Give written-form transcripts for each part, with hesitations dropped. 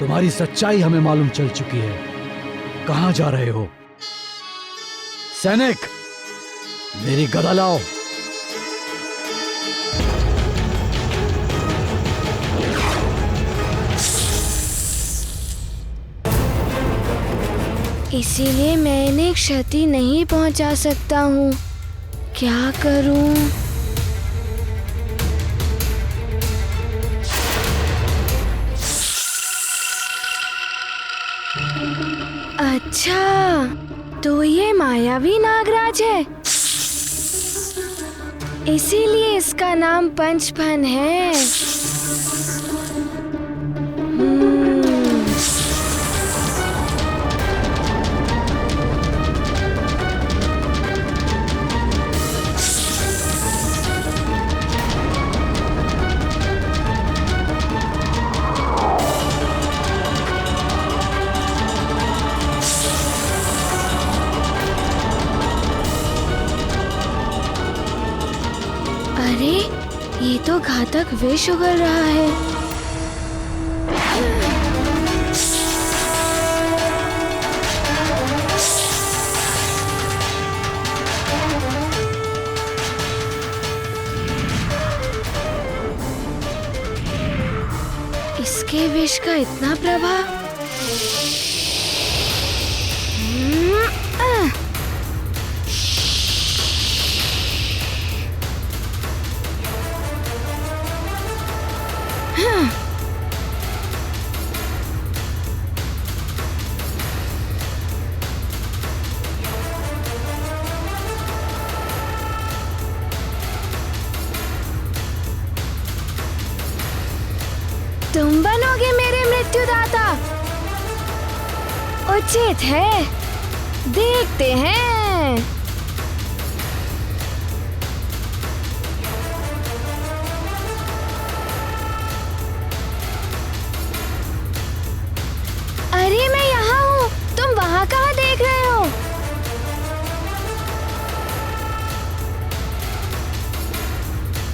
तुम्हारी सच्चाई हमें मालूम चल चुकी है। कहां जा रहे हो? सैनिक, मेरी गदा लाओ। इसीलिए मैं इन्हें क्षति नहीं पहुंचा सकता हूँ। क्या करूँ? अच्छा, तो ये मायावी नागराज है, इसीलिए इसका नाम पंचफन है। अरे, ये तो घातक विष उगल रहा है। इसके विष का इतना प्रभाव। तुम बनोगे मेरे मृत्युदाता? उचित है, देखते हैं। अरे, मैं यहाँ हूँ, तुम वहाँ कहाँ देख रहे हो?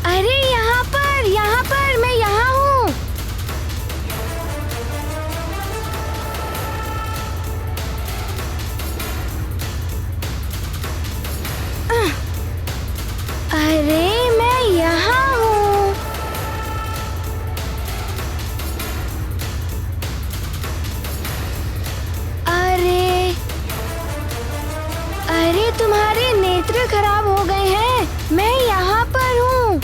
अरे, यहाँ पर मैं यहाँ हूँ। अरे, मैं यहाँ हूँ। अरे, तुम्हारे नेत्र खराब हो गए हैं। मैं यहाँ पर हूँ।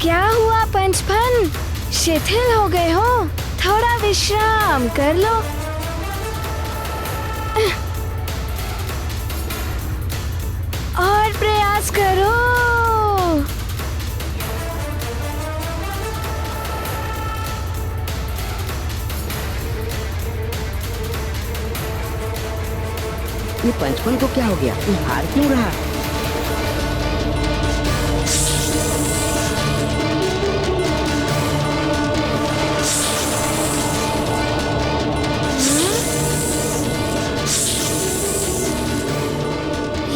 क्या हुआ पंचफन? शिथिल हो गए हो? थोड़ा विश्राम कर लो। और प्रयास करो। ये पंचफन को क्या हो गया? ये हार क्यों रहा?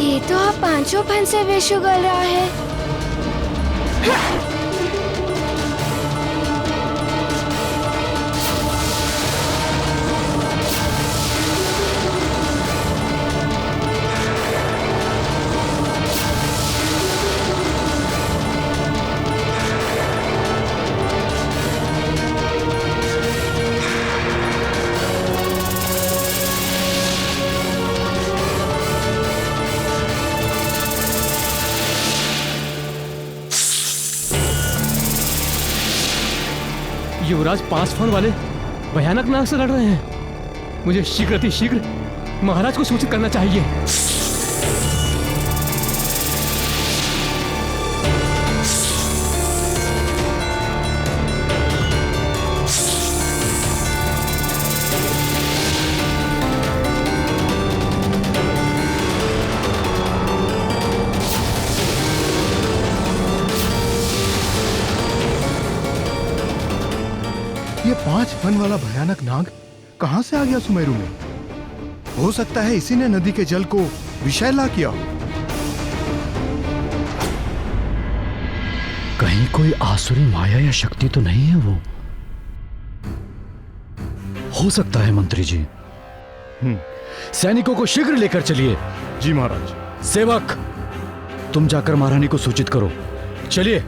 ये तो आप पांचों फन से विष उगल रहा है। युवराज 5 फन वाले भयानक नाग से लड़ रहे हैं। मुझे शीघ्र अतिशीघ्र महाराज को सूचित करना चाहिए। ये 5 फन वाला भयानक नाग कहां से आ गया सुमेरु में? हो सकता है इसी ने नदी के जल को विषैला किया हो। कहीं कोई आसुरी माया या शक्ति तो नहीं है वो? हो सकता है मंत्री जी। सैनिकों को शीघ्र लेकर चलिए। जी महाराज। सेवक, तुम जाकर महारानी को सूचित करो। चलिए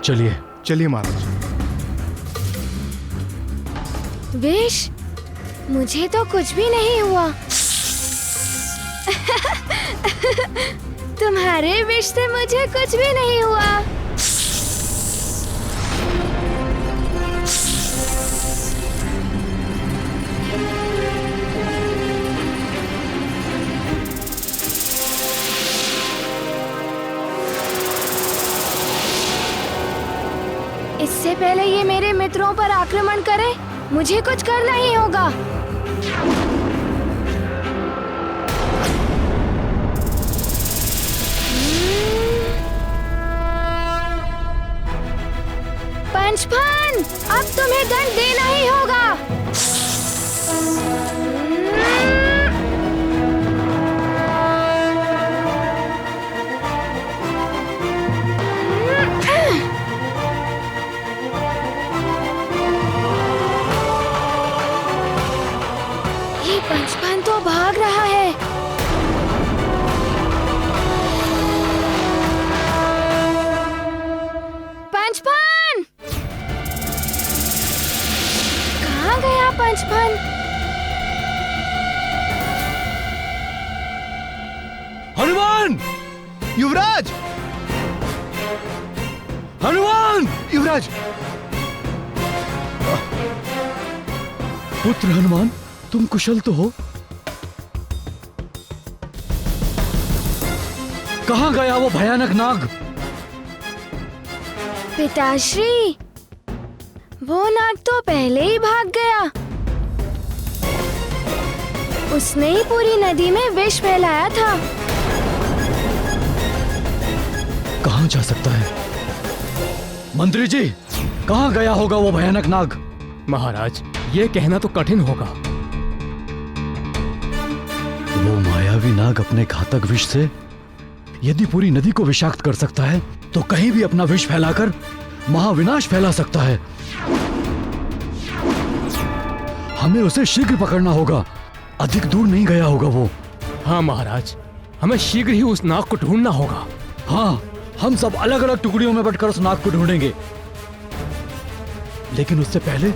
चलिए। चलिए महाराज। विश, मुझे तो कुछ भी नहीं हुआ। तुम्हारे विश से मुझे कुछ भी नहीं हुआ। इससे पहले ये मेरे मित्रों पर आक्रमण करे, मुझे कुछ करना ही होगा। पंचफन, अब तुम्हें दंड देना ही होगा। ये पंचफन तो भाग रहा है। पंचफन! कहाँ गया पंचफन? हनुमान! युवराज! हनुमान! युवराज! पुत्र हनुमान, तुम कुशल तो हो? कहाँ गया वो भयानक नाग? पिताश्री, वो नाग तो पहले ही भाग गया। उसने ही पूरी नदी में विष फैलाया था। कहाँ जा सकता है? मंत्री जी, कहाँ गया होगा वो भयानक नाग? महाराज, ये कहना तो कठिन होगा। वो मायावी नाग अपने घातक विष से यदि पूरी नदी को विषाक्त कर सकता है, तो कहीं भी अपना विष फैलाकर महाविनाश फैला सकता है। हमें उसे शीघ्र पकड़ना होगा। अधिक दूर नहीं गया होगा वो। हाँ महाराज, हमें शीघ्र ही उस नाग को ढूंढना होगा। हाँ, हम सब अलग अलग टुकड़ियों में बंटकर उस नाग को ढूंढेंगे। लेकिन उससे पहले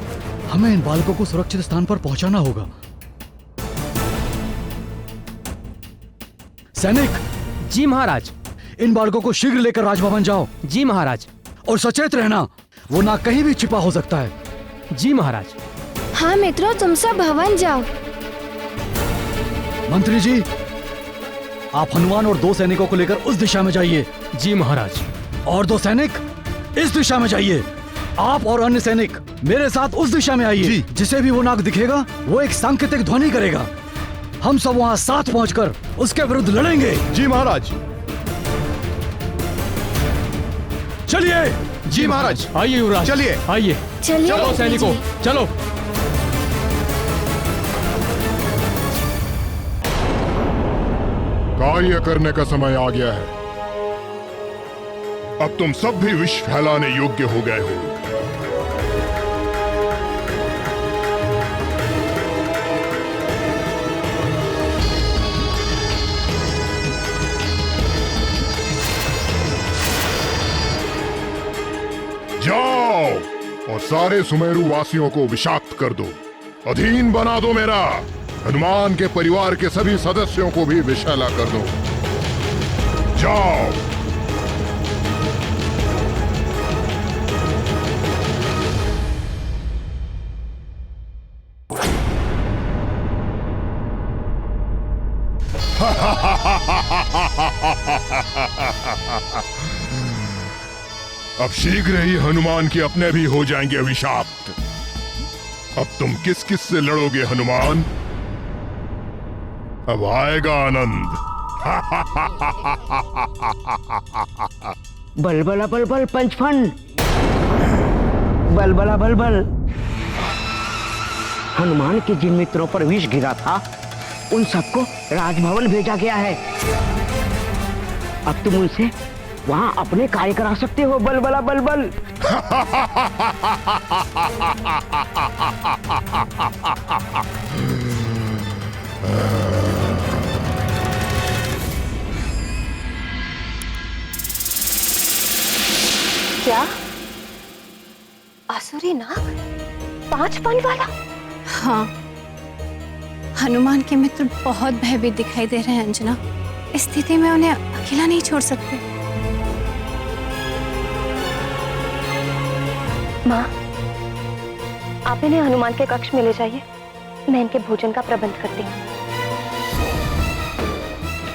हमें इन बालकों को सुरक्षित स्थान पर पहुंचाना होगा। सैनिक! जी महाराज। इन बालकों को शीघ्र लेकर राजभवन जाओ। जी महाराज। और सचेत रहना, वो नाग कहीं भी छिपा हो सकता है। जी महाराज। हाँ मित्रों, तुम सब भवन जाओ। मंत्री जी, आप हनुमान और 2 सैनिकों को लेकर उस दिशा में जाइए। जी महाराज। और 2 सैनिक इस दिशा में जाइए। आप और अन्य सैनिक मेरे साथ उस दिशा में आइए। जिसे भी वो नाग दिखेगा, वो एक सांकेतिक ध्वनि करेगा। हम सब वहाँ साथ पहुंचकर उसके विरुद्ध लड़ेंगे। जी महाराज। चलिए। जी महाराज। आइए युवराज, चलिए। आइए। चलिए चलो सैनिकों, चलो। कार्य करने का समय आ गया है। अब तुम सब भी विष फैलाने योग्य हो गए हो। जाओ और सारे सुमेरु वासियों को विषाक्त कर दो, अधीन बना दो मेरा। हनुमान के परिवार के सभी सदस्यों को भी विषैला कर दो। जाओ। अब शीघ्र ही हनुमान के अपने भी हो जाएंगे अभिशाप्त। अब तुम किस किस से लड़ोगे हनुमान? अब आएगा आनंद। बलबला बलबल पंचफन, बलबला बलबल। हनुमान के जिन मित्रों पर विष गिरा था, उन सबको राजभवन भेजा गया है। अब तुम उनसे वहाँ अपने कार्य करा सकते हो। बल बला बल बल। क्या आसुरी नाग 5 फन वाला? हाँ, हनुमान के मित्र बहुत भयभीत दिखाई दे रहे हैं अंजना। इस स्थिति में उन्हें अकेला नहीं छोड़ सकते। माँ, आप इन्हें हनुमान के कक्ष में ले जाइए, मैं इनके भोजन का प्रबंध करती हूँ।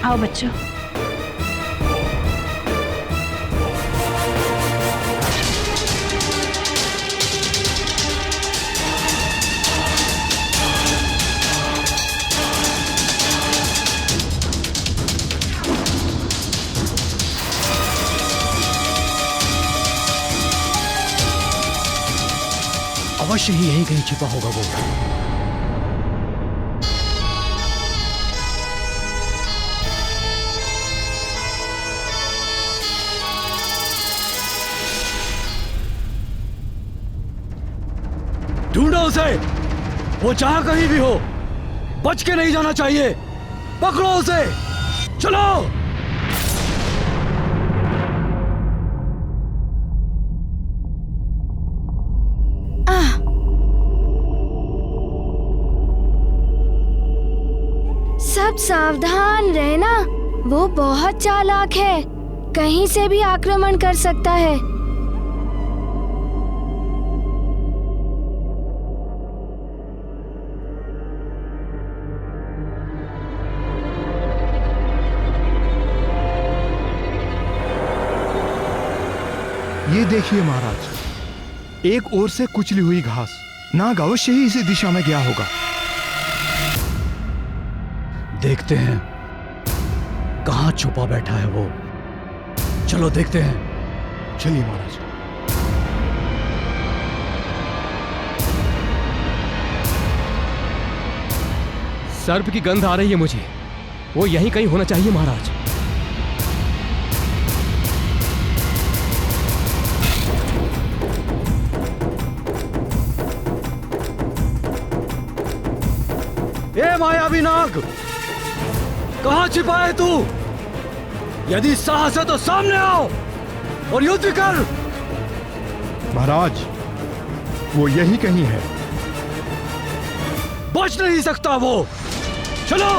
आओ बच्चों। अवश्य ही यहीं कहीं छिपा होगा वो। ढूंढो उसे, वो जहां कहीं भी हो, बच के नहीं जाना चाहिए। पकड़ो उसे, चलो। सब सावधान रहना, वो बहुत चालाक है, कहीं से भी आक्रमण कर सकता है। ये देखिए महाराज, एक ओर से कुचली हुई घास। नाग अवश्य ही इसी दिशा में गया होगा। देखते हैं कहां छुपा बैठा है वो। चलो देखते हैं। चलिए महाराज। सर्प की गंध आ रही है मुझे। वो यहीं कहीं होना चाहिए महाराज। ए मायावी नाग, कहां छिपा है तू? यदि साहस है तो सामने आओ और युद्ध कर। महाराज, वो यही कहीं है। बच नहीं सकता वो। चलो।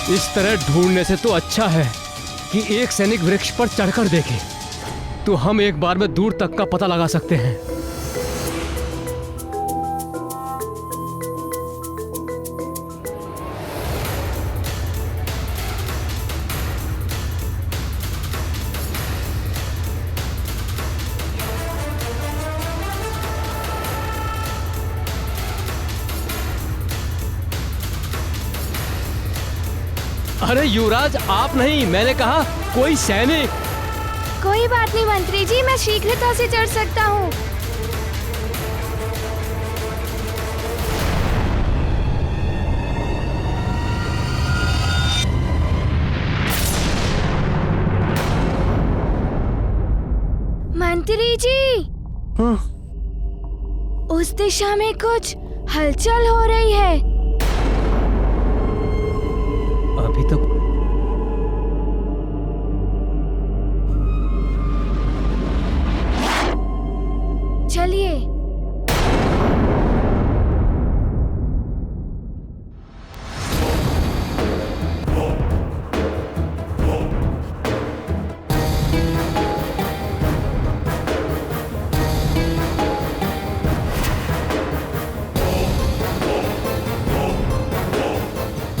इस तरह ढूंढने से तो अच्छा है कि एक सैनिक वृक्ष पर चढ़कर देखे, तो हम एक बार में दूर तक का पता लगा सकते हैं। अरे युवराज, आप नहीं, मैंने कहा कोई सैनिक। कोई बात नहीं मंत्री जी, मैं शीघ्रता से चढ़ सकता हूँ। मंत्री जी, उस दिशा में कुछ हलचल हो रही है। अभी तक चलिए।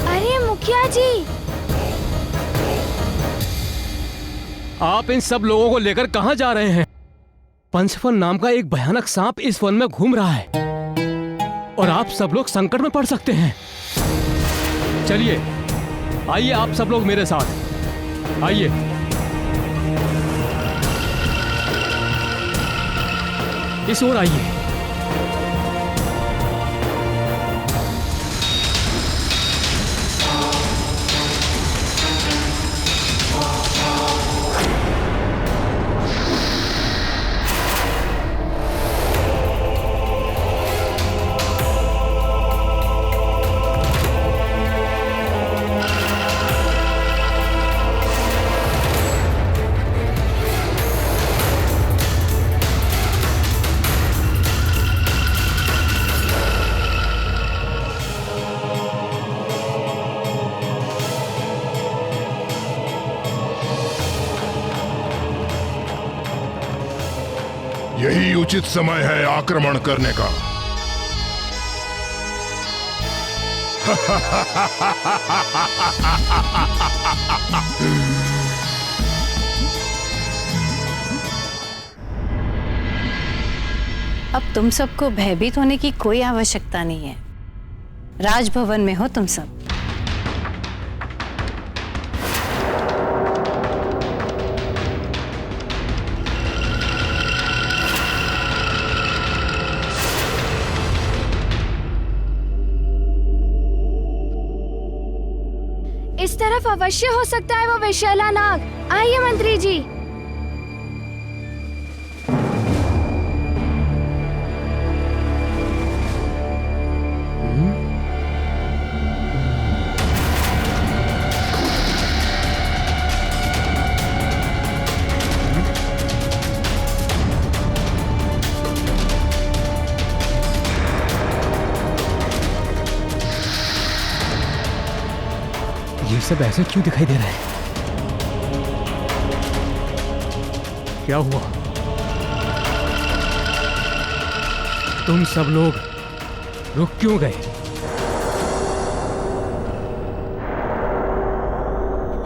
अरे मुखिया जी, आप इन सब लोगों को लेकर कहां जा रहे हैं? पंचफन नाम का एक भयानक सांप इस वन में घूम रहा है और आप सब लोग संकट में पड़ सकते हैं। चलिए, आइए आप सब लोग मेरे साथ आइए। इस ओर आइए। यही उचित समय है आक्रमण करने का। अब तुम सबको भयभीत होने की कोई आवश्यकता नहीं है। राजभवन में हो तुम सब। इस तरफ अवश्य हो सकता है वो विषैला नाग। आइए मंत्री जी। ये सब ऐसे क्यों दिखाई दे रहा है? क्या हुआ? तुम सब लोग रुक क्यों गए?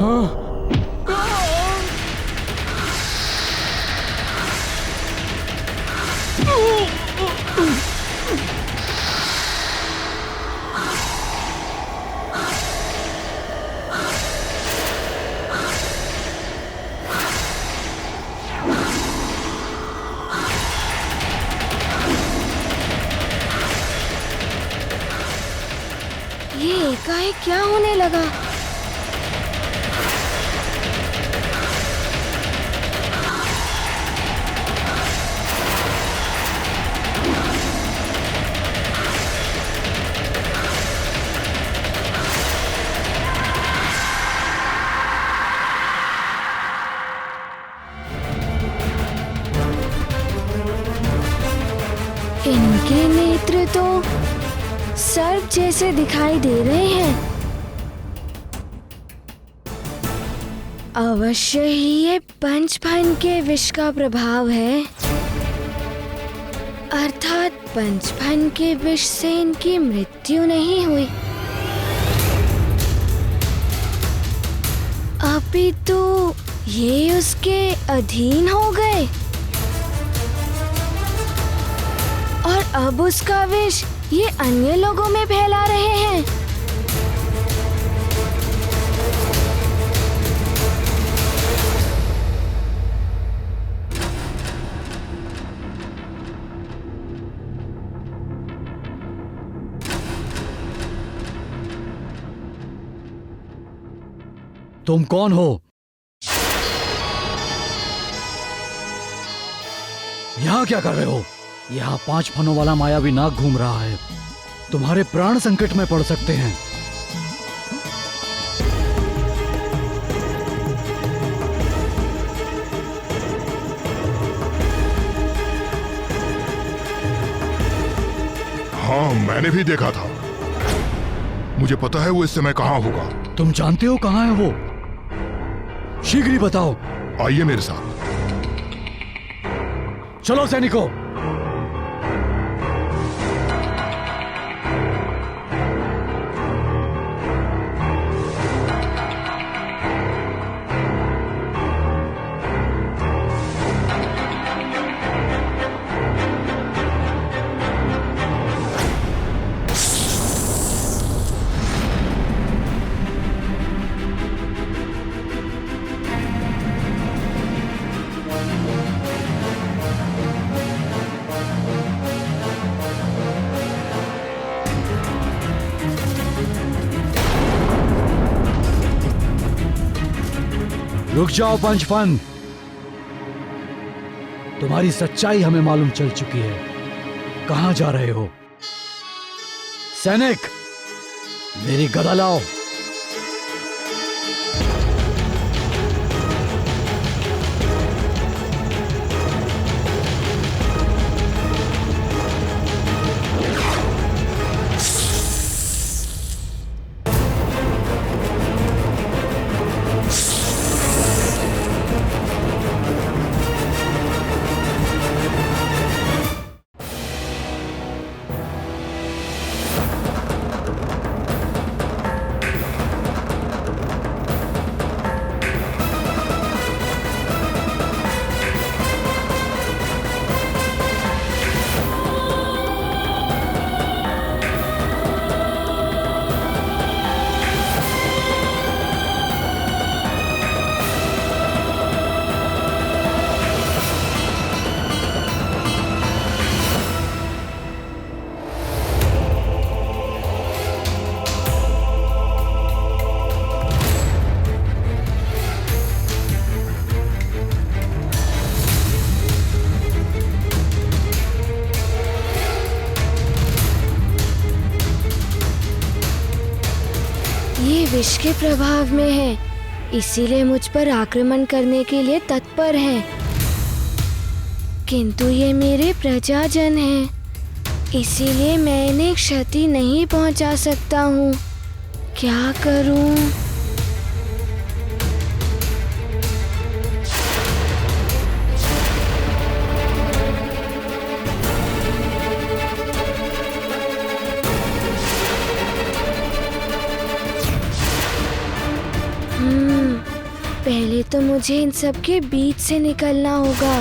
हाँ? ये एकाएक क्या होने लगा? इनके नेत्र तो सर्प जैसे दिखाई दे रहे हैं। अवश्य ही ये पंचफन के विष का प्रभाव है, अर्थात पंचफन के विष से इनकी मृत्यु नहीं हुई, अपितु ये उसके अधीन हो गए और अब उसका विष ये अन्य लोगों में फैला रहे हैं। तुम कौन हो? यहाँ क्या कर रहे हो? यहाँ 5 फनों वाला मायावी नाग घूम रहा है। तुम्हारे प्राण संकट में पड़ सकते हैं। हाँ, मैंने भी देखा था। मुझे पता है वो इस समय कहाँ होगा। तुम जानते हो कहाँ है वो? शीघ्र ही बताओ। आइए मेरे साथ। चलो सैनिकों। रुक जाओ पंचफन, तुम्हारी सच्चाई हमें मालूम चल चुकी है। कहां जा रहे हो? सैनिक, मेरी गदा लाओ। विष के प्रभाव में है, इसीलिए मुझ पर आक्रमण करने के लिए तत्पर हैं। किंतु ये मेरे प्रजाजन हैं, इसीलिए मैं इन्हें क्षति नहीं पहुंचा सकता हूँ। क्या करूँ? पहले तो मुझे इन सब के बीच से निकलना होगा।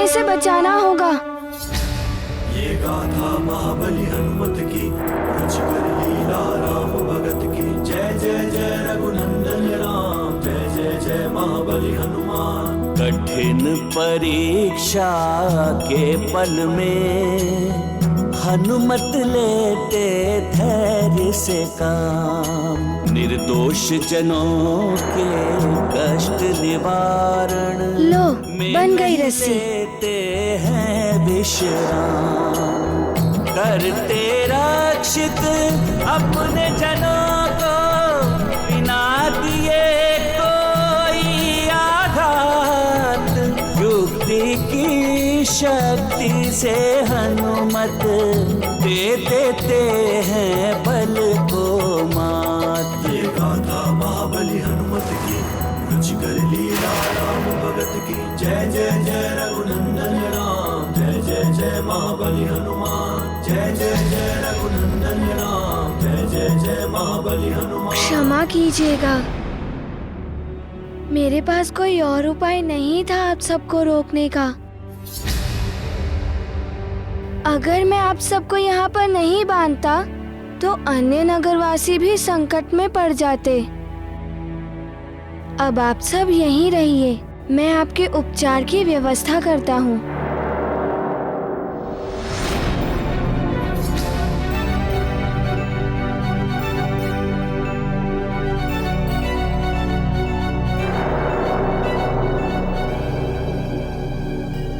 से बचाना होगा। ये गाथा महाबली हनुमत की, रच कर लीला राम भगत की। जय जय जय रघुनंदन राम, जय जय जय महाबली हनुमान। कठिन परीक्षा के पल में हनुमत लेते धैर्य से काम। निर्दोष जनों के कष्ट निवारण लो बन गई रस्सी। देते हैं विश्राम, करते रक्षित अपने जनों को, बिना दिए कोई आघात। युक्ति की शक्ति से हनुमत दे देते हैं बल को मात। ये गाथा महाबली हनुमत की, रुच कर लीला राम भगत की। जय जय जय रघुनंदन राम, जय जय जय महाबली हनुमान। जय जय जय रघुनंदन राम, जय जय जय महाबली हनुमान। क्षमा कीजिएगा, मेरे पास कोई और उपाय नहीं था आप सबको रोकने का। अगर मैं आप सबको यहाँ पर नहीं बांधता तो अन्य नगरवासी भी संकट में पड़ जाते। अब आप सब यहीं रहिए, मैं आपके उपचार की व्यवस्था करता हूँ।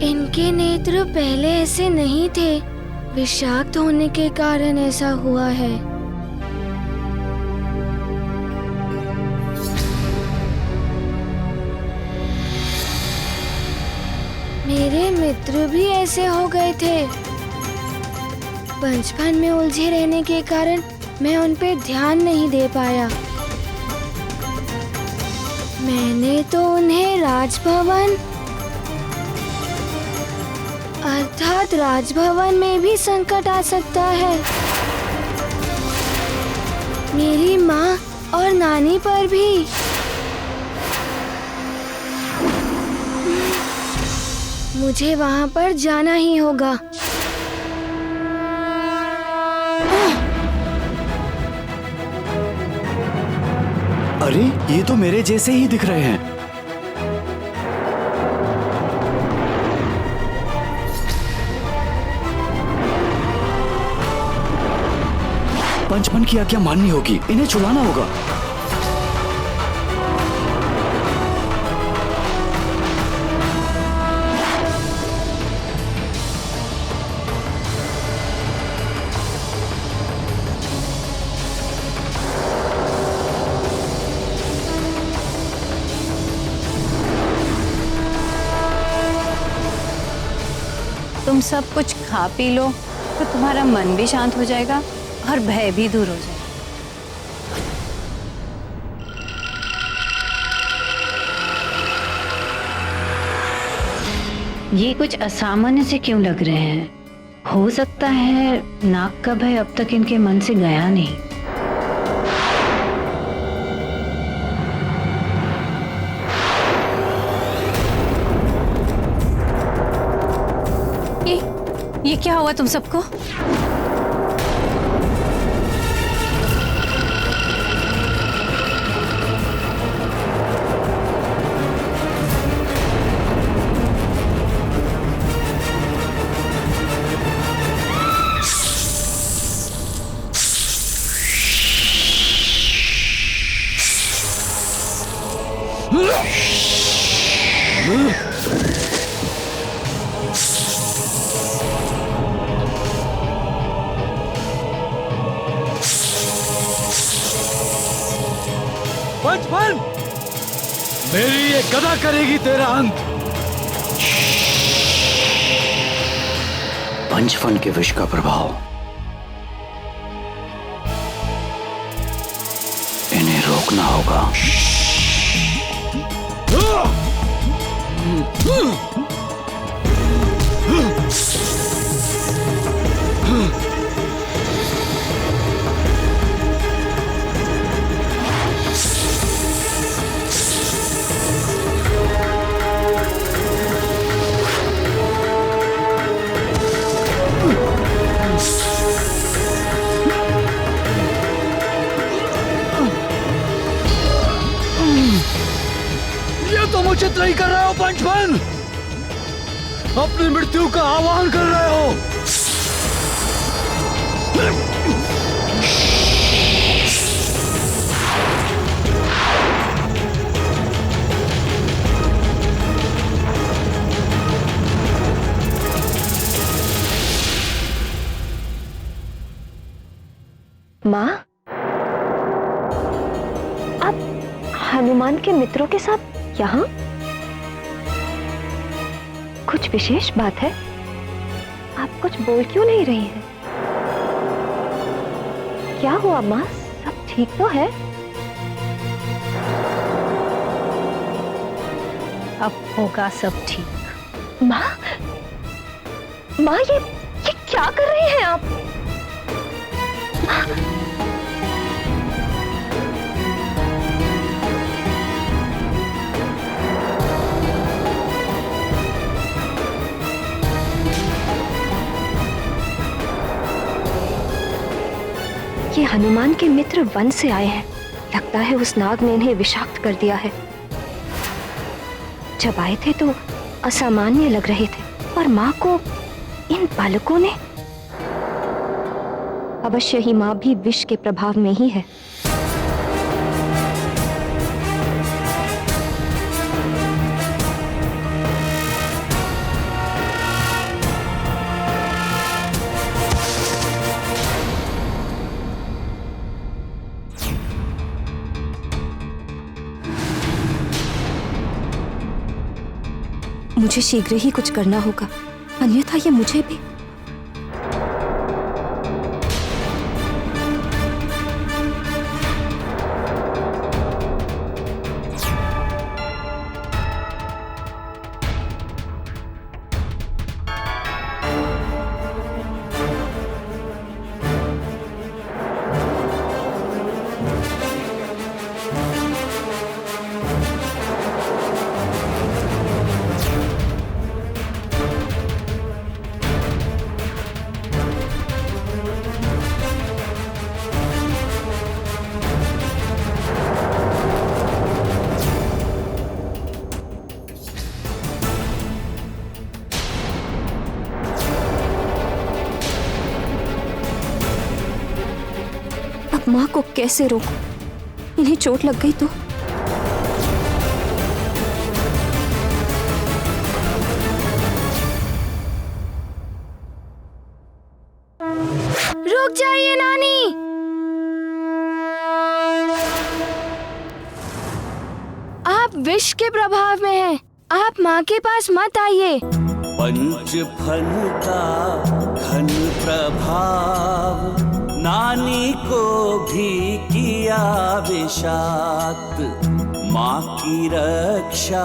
इनके नेत्र पहले ऐसे नहीं थे, विषाक्त होने के कारण ऐसा हुआ है। मेरे मित्र भी ऐसे हो गए थे। बचपन में उलझे रहने के कारण मैं उन पे ध्यान नहीं दे पाया। मैंने तो उन्हें राजभवन अर्थात राजभवन में भी संकट आ सकता है। मेरी माँ और नानी पर भी। मुझे वहाँ पर जाना ही होगा। अरे ये तो मेरे जैसे ही दिख रहे हैं। पंचपन की आज्ञा माननी होगी, इन्हें छुड़ाना होगा। तुम सब कुछ खा पी लो तो तुम्हारा मन भी शांत हो जाएगा और भय भी दूर हो जाएगा। ये कुछ असामान्य से क्यों लग रहे हैं? हो सकता है नाग का भय अब तक इनके मन से गया नहीं। ये क्या हुआ तुम सबको? पंचपन, मेरी ये गदा करेगी तेरा अंत। पंचपन के विष का प्रभाव इन्हें रोकना होगा। तुम उचित नहीं कर रहे हो पंचपन, अपनी मृत्यु का आह्वान कर रहे हो। माँ, आप हनुमान के मित्रों के साथ यहाँ? कुछ विशेष बात है? आप कुछ बोल क्यों नहीं रही हैं? क्या हुआ माँ, सब ठीक तो है? अब होगा सब ठीक। माँ, माँ ये क्या कर रही हैं आप? ये हनुमान के मित्र वन से आए हैं। लगता है उस नाग ने इन्हें विषाक्त कर दिया है। जब आए थे तो असामान्य लग रहे थे, पर माँ को इन बालकों ने। अवश्य ही माँ भी विष के प्रभाव में ही है। मुझे शीघ्र ही कुछ करना होगा, अन्यथा ये मुझे भी। माँ को कैसे रोकूं? इन्हें चोट लग गई तो? रुक जाइए नानी। आप विष के प्रभाव में हैं। आप माँ के पास मत आइए। पंच फन का घन प्रभाव नानी को भी किया विषाक्त। माँ की रक्षा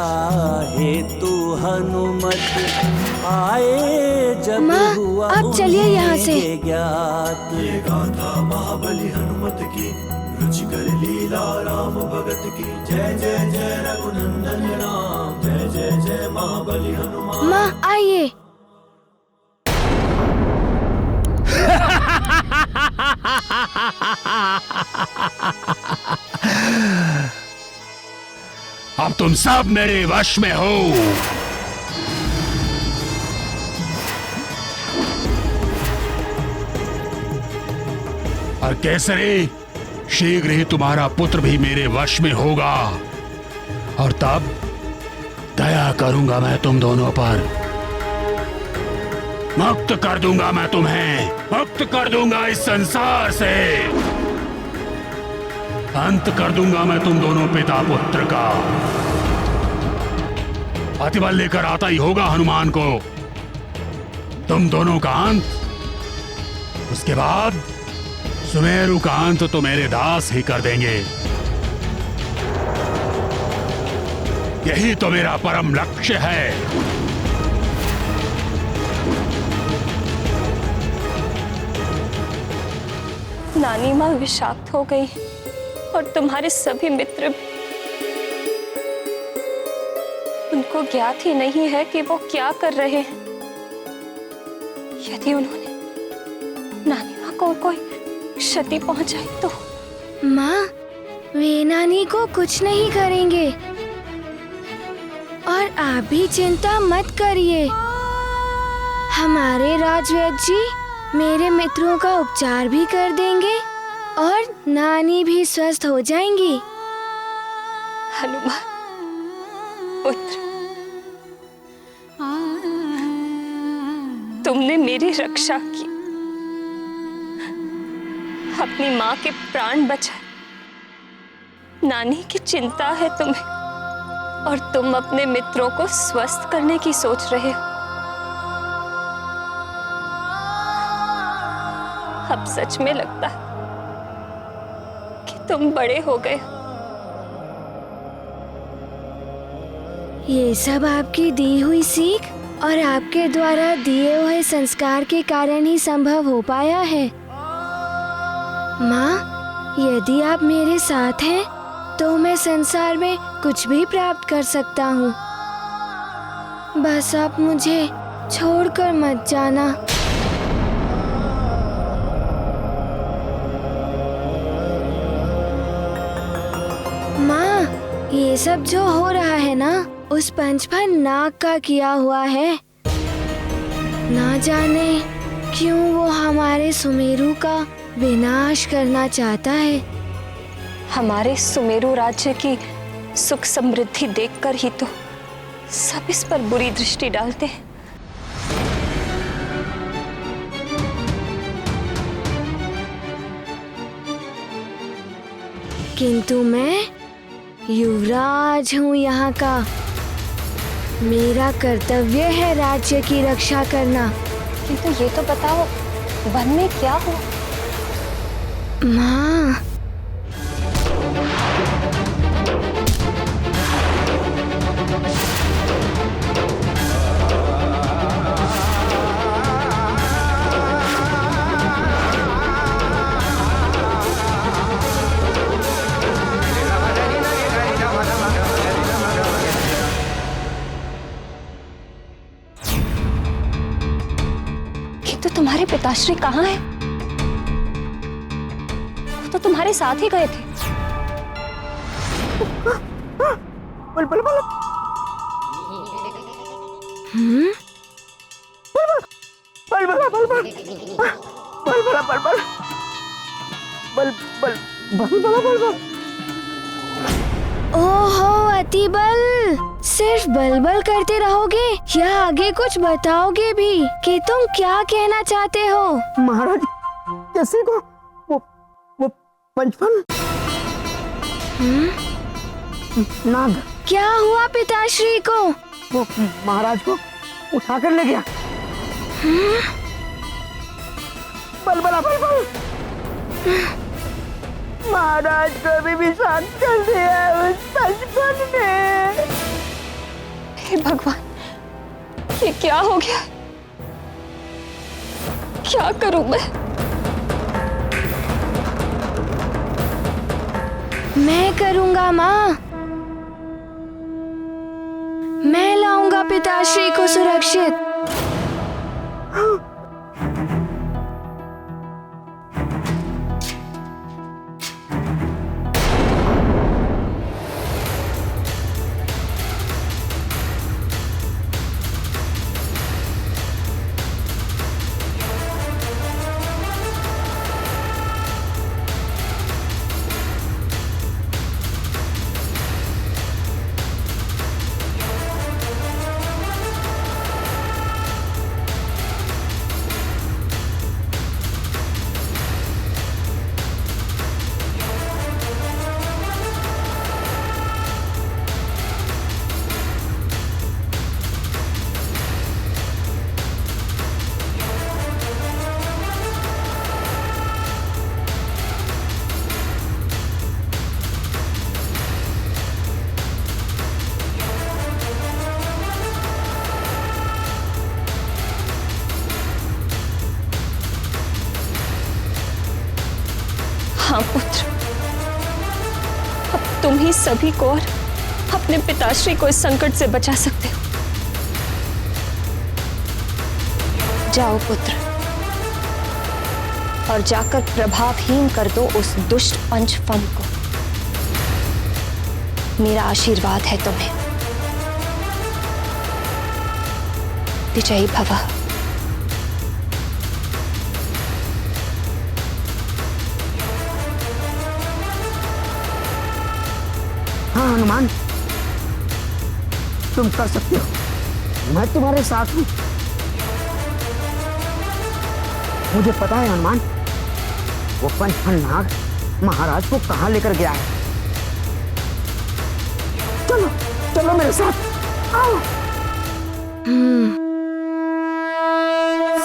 हेतु हनुमत आए जब माँ, हुआ आप चलिए यहाँ से। उन्हें ज्ञात। ये गाथा महाबली हनुमत की, रुचिकर लीला राम भगत की। जय जय जय रघुनंदन राम, जय जय जय महाबली हनुमान। माँ आइए। अब तुम सब मेरे वश में हो। और केसरी, शीघ्र ही तुम्हारा पुत्र भी मेरे वश में होगा और तब दया करूंगा मैं तुम दोनों पर। मुक्त कर दूंगा मैं तुम्हें, मुक्त कर दूंगा इस संसार से। अंत कर दूंगा मैं तुम दोनों पिता पुत्र का। अतिबल लेकर आता ही होगा हनुमान को तुम दोनों का अंत। उसके बाद सुमेरु का अंत तो मेरे दास ही कर देंगे। यही तो मेरा परम लक्ष्य है। नानी माँ विषाक्त हो गई और तुम्हारे सभी मित्र, उनको ज्ञात ही नहीं है कि वो क्या कर रहे हैं। यदि उन्होंने नानी माँ को कोई क्षति पहुंचाई तो? माँ, वे नानी को कुछ नहीं करेंगे और आप भी चिंता मत करिए। हमारे राजवैद्य जी मेरे मित्रों का उपचार भी कर देंगे और नानी भी स्वस्थ हो जाएंगी। हनुमान पुत्र, तुमने मेरी रक्षा की, अपनी माँ के प्राण बचाए। नानी की चिंता है तुम्हें और तुम अपने मित्रों को स्वस्थ करने की सोच रहे हो। अब सच में लगता है कि तुम बड़े हो गए। ये सब आपकी दी हुई सीख और आपके द्वारा दिए हुए संस्कार के कारण ही संभव हो पाया है। माँ, यदि आप मेरे साथ हैं तो मैं संसार में कुछ भी प्राप्त कर सकता हूँ। बस आप मुझे छोड़कर मत जाना। माँ, ये सब जो हो रहा है ना, उस पंचफन नाग का किया हुआ है। ना जाने क्यों वो हमारे सुमेरु का विनाश करना चाहता है। हमारे सुमेरु राज्य की सुख समृद्धि देखकर ही तो सब इस पर बुरी दृष्टि डालते हैं। किंतु मैं युवराज हूँ यहाँ का। मेरा कर्तव्य है राज्य की रक्षा करना। किंतु ये तो बताओ, वन में क्या हुआ? माँ, तो तुम्हारे पिताश्री कहाँ हैं? वो तो तुम्हारे साथ ही गए थे। बल बल बल। बल बल बल बल बल बल बल बल बल बल बल बल बल बल। ओहो अतिबल, सिर्फ बलबल करते रहोगे या आगे कुछ बताओगे भी कि तुम क्या कहना चाहते हो? महाराज कैसे को वो पंचफल नाग क्या हुआ पिताश्री को? वो महाराज को उठा कर ले गया। बल बला बल बल। महाराज को भी विषाक्त कर दिया उस पंचफल ने। हे भगवान, ये क्या हो गया? क्या करूं मैं करूंगा माँ। मैं लाऊंगा पिताश्री को सुरक्षित। हाँ पुत्र, अब तुम ही सभी को और अपने पिताश्री को इस संकट से बचा सकते हो। जाओ पुत्र, और जाकर प्रभावहीन कर दो उस दुष्ट पंचफन को। मेरा आशीर्वाद है तुम्हें। विजयी भव। हाँ हनुमान, तुम कर सकते हो। मैं तुम्हारे साथ हूँ। मुझे पता है हनुमान, वो पंचफल नाग महाराज को कहाँ लेकर गया है। चलो चलो मेरे साथ आओ।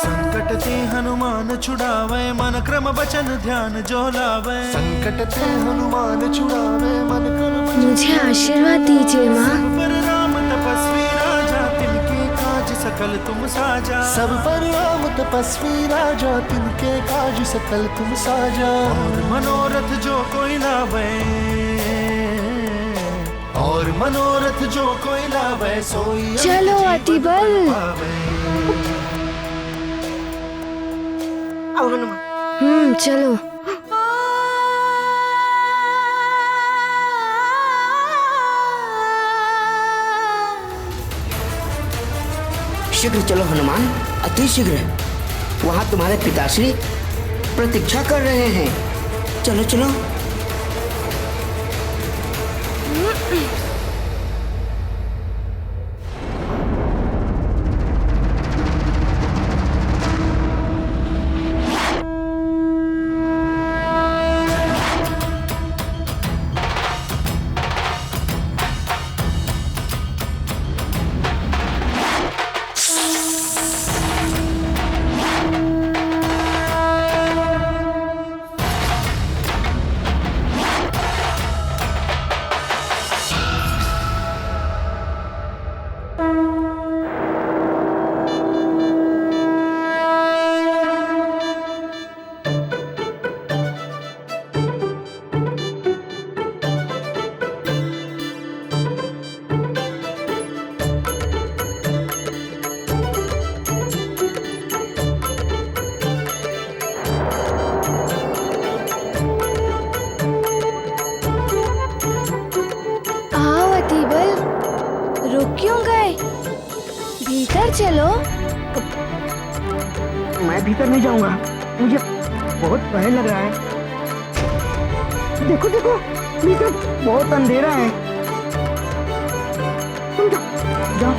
संकट ते हनुमान छुड़ावे, मन क्रम वचन ध्यान जो लावे। संकट ते हनुमान छुड़ावे, मन क्रम मुझे आशीर्वाद दीजिए माँ। पर राम तपस्वी राजा, तिनके काज सकल तुम साजा। सब पर राम तपस्वी राजा, तिनके काज सकल तुम साजा। और मनोरथ जो कोई लावे, और मनोरथ जो कोई लावे, सोई चलो अतिबल। आओ हनुमान। चलो। शीघ्र चलो हनुमान, अति शीघ्र। वहां तुम्हारे पिताश्री प्रतीक्षा कर रहे हैं। चलो चलो। क्यों गए? भीतर चलो। मैं भीतर नहीं जाऊंगा, मुझे बहुत भय लग रहा है। देखो देखो नीचे बहुत अंधेरा है। तुम जाओ।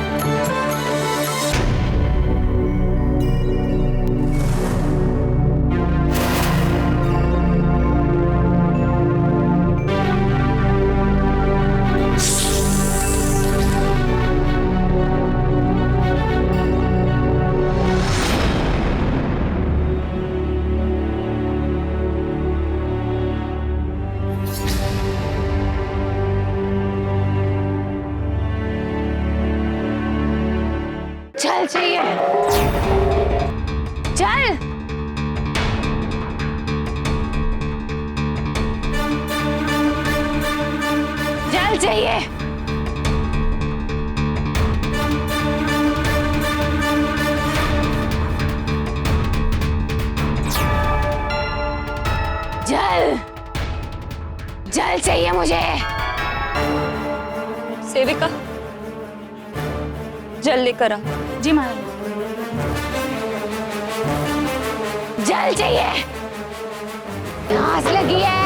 चल चाहिए, चल। जल चाहिए। जल, जल चाहिए मुझे। सेविका, जल लेकर आ। जी महारानी। जल चाहिए, प्यास लगी है।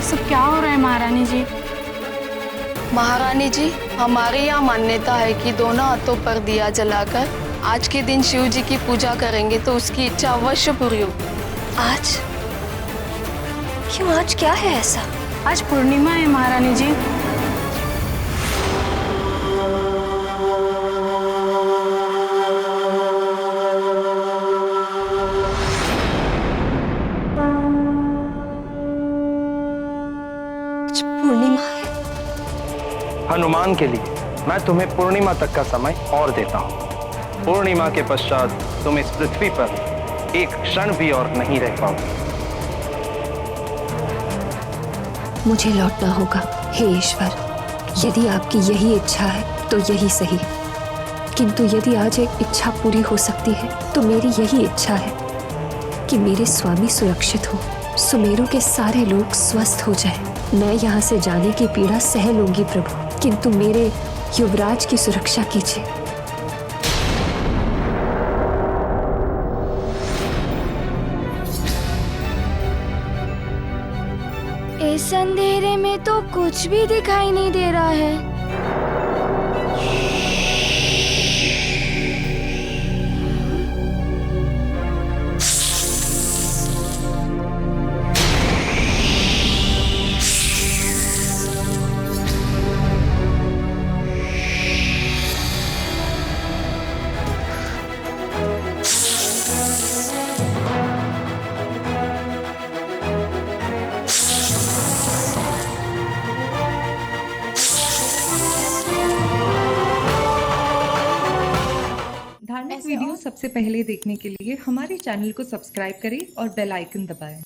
सब क्या हो रहा है महारानी जी? महारानी जी, हमारे यहाँ मान्यता है कि दोनों हाथों पर दिया जलाकर आज के दिन शिव जी की पूजा करेंगे तो उसकी इच्छा अवश्य पूरी होगी। आज क्यों? आज क्या है ऐसा? आज पूर्णिमा है महारानी जी। पूर्णिमा है। हनुमान के लिए मैं तुम्हें पूर्णिमा तक का समय और देता हूँ। पूर्णिमा के पश्चात तुम इस पृथ्वी पर एक क्षण भी और नहीं रह पाओगे। मुझे लौटना होगा। हे ईश्वर, यदि आपकी यही इच्छा है तो यही सही, किंतु यदि आज एक इच्छा पूरी हो सकती है तो मेरी यही इच्छा है कि मेरे स्वामी सुरक्षित हो, सुमेरु के सारे लोग स्वस्थ हो जाएं। मैं यहाँ से जाने की पीड़ा सह लूंगी प्रभु, किंतु मेरे युवराज की सुरक्षा कीजिए। इस अंधेरे में तो कुछ भी दिखाई नहीं दे रहा है। धार्मिक वीडियो सबसे पहले देखने के लिए हमारे चैनल को सब्सक्राइब करें और बेल आइकन दबाएं।